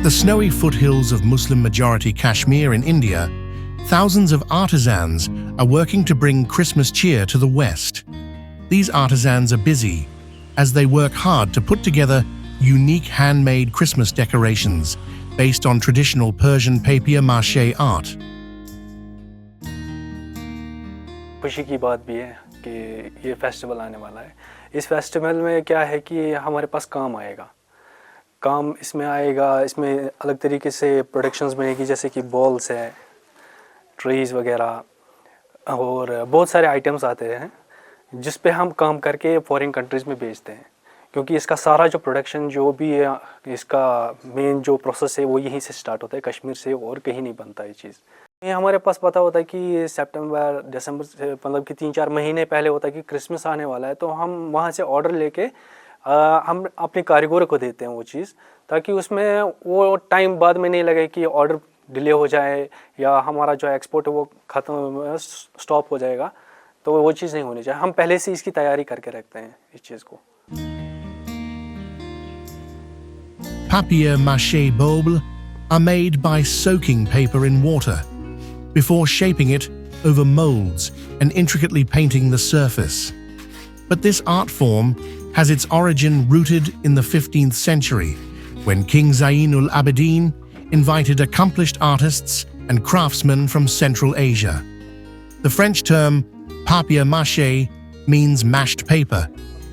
the snowy foothills of Muslim-majority Kashmir in India, thousands of artisans are working to bring Christmas cheer to the West. These artisans are busy as they work hard to put together unique handmade Christmas decorations based on traditional Persian papier-mâché art. खुशी की बात भी है कि ये festival आने वाला है। इस फेस्टिवल में क्या है कि हमारे पास काम आएगा, काम इसमें आएगा, इसमें अलग तरीके से प्रोडक्शंस बनेगी, जैसे कि बॉल्स है, ट्रीज़ वगैरह और बहुत सारे आइटम्स आते हैं जिस पे हम काम करके फॉरेन कंट्रीज़ में बेचते हैं, क्योंकि इसका सारा जो प्रोडक्शन जो भी है, इसका मेन जो प्रोसेस है वो यहीं से स्टार्ट होता है, कश्मीर से, और कहीं नहीं बनता ये चीज़। ये हमारे पास पता होता है कि सितंबर दिसंबर से, मतलब कि 3-4 महीने पहले होता है कि क्रिसमस आने वाला है, तो हम वहाँ से ऑर्डर लेके हम अपने कारीगरों को देते हैं वो चीज़, ताकि उसमें वो टाइम बाद में नहीं लगे कि ऑर्डर डिले हो जाए या हमारा जो एक्सपोर्ट है वो ख़त्म स्टॉप हो जाएगा, तो वो चीज़ नहीं होनी चाहिए। हम पहले से इसकी तैयारी करके रखते हैं इस चीज़ को। Papier-mâché baubles are made by soaking paper in water before shaping it over molds and intricately painting the surface. But this art form has its origin rooted in the 15th century, when King Zainul Abidin invited accomplished artists and craftsmen from Central Asia. The French term papier-mâché means mashed paper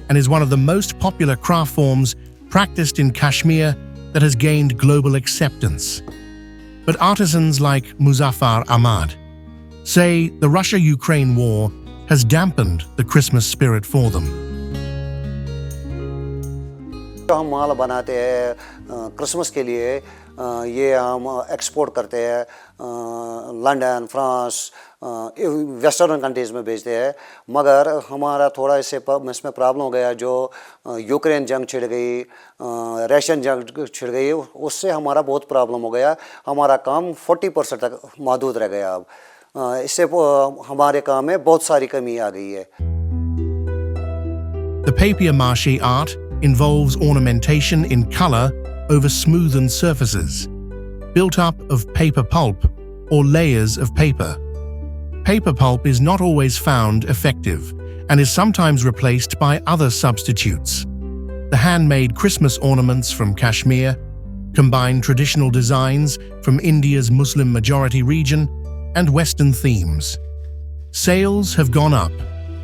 and is one of the most popular craft forms practiced in Kashmir that has gained global acceptance. But artisans like Muzaffar Ahmad say the Russia-Ukraine war has dampened the Christmas spirit for them. हम माल बनाते हैं Christmas के लिए, ये हम export करते हैं London, France, western countries में भेजते हैं, मगर हमारा थोड़ा इसमें प्रॉब्लम हो गया। जो यूक्रेन जंग छिड़ गई, रशियन जंग छिड़ गई, उससे हमारा बहुत प्रॉब्लम हो गया। हमारा काम 40% तक महदूद रह गया। अब इससे हमारे काम में बहुत सारी कमी आ गई है। The papier-mâché art involves ornamentation in color over smoothened surfaces, built up of paper pulp or layers of paper. Paper pulp is not always found effective and is sometimes replaced by other substitutes. The handmade Christmas ornaments from Kashmir combine traditional designs from India's Muslim-majority region and Western themes. Sales have gone up,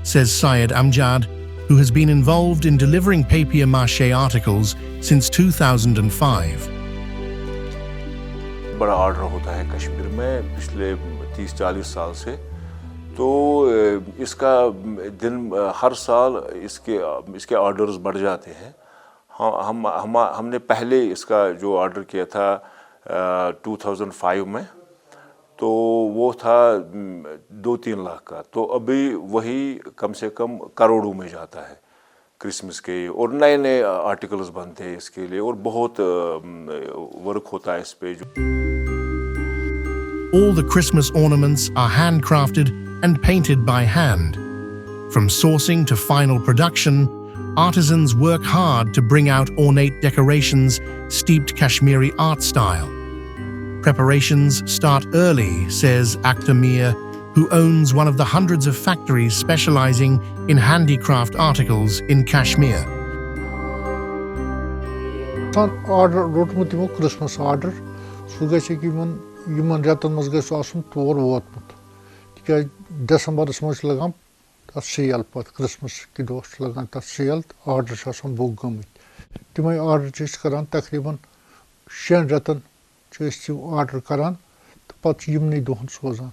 says Syed Amjad, who has been involved in delivering papier-mâché articles since 2005. बड़ा order होता है कश्मीर में पिछले 30-40 साल से, तो इसका हर साल इसके ऑर्डर्स बढ़ जाते हैं। हमने पहले इसका जो ऑर्डर किया था 2005 में, तो वो था 2-3 लाख का, तो अभी वही कम से कम करोड़ों में जाता है क्रिसमस के, और नए आर्टिकल्स बनते हैं इसके लिए, और बहुत वर्क होता है इस पे। All the Christmas ornaments are handcrafted and painted by hand. From sourcing to final production, artisans work hard to bring out ornate decorations steeped Kashmiri art style. Preparations start early, says Akhtar Mir, who owns one of the hundreds of factories specializing in handicraft articles in Kashmir. Order rotmut yimo Christmas order su gese ki yimon ratan maz gese asun tor votmut tikaz December's maz lagam ta sale pat Christmas ki dost lagan ta sale order asun bug gamit timay order chis karan takriban 6 ratan chis order karan pat yimni dohn sozan.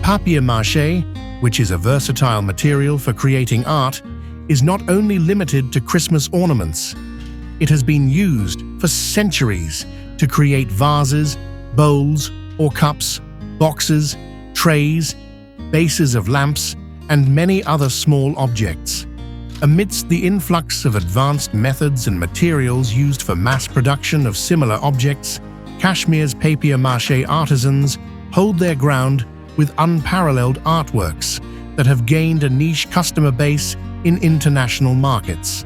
Papier-mâché, which is a versatile material for creating art, is not only limited to Christmas ornaments. It has been used for centuries to create vases, bowls or cups, boxes, trays, bases of lamps, and many other small objects. Amidst the influx of advanced methods and materials used for mass production of similar objects, Kashmir's papier-mâché artisans hold their ground with unparalleled artworks that have gained a niche customer base in international markets.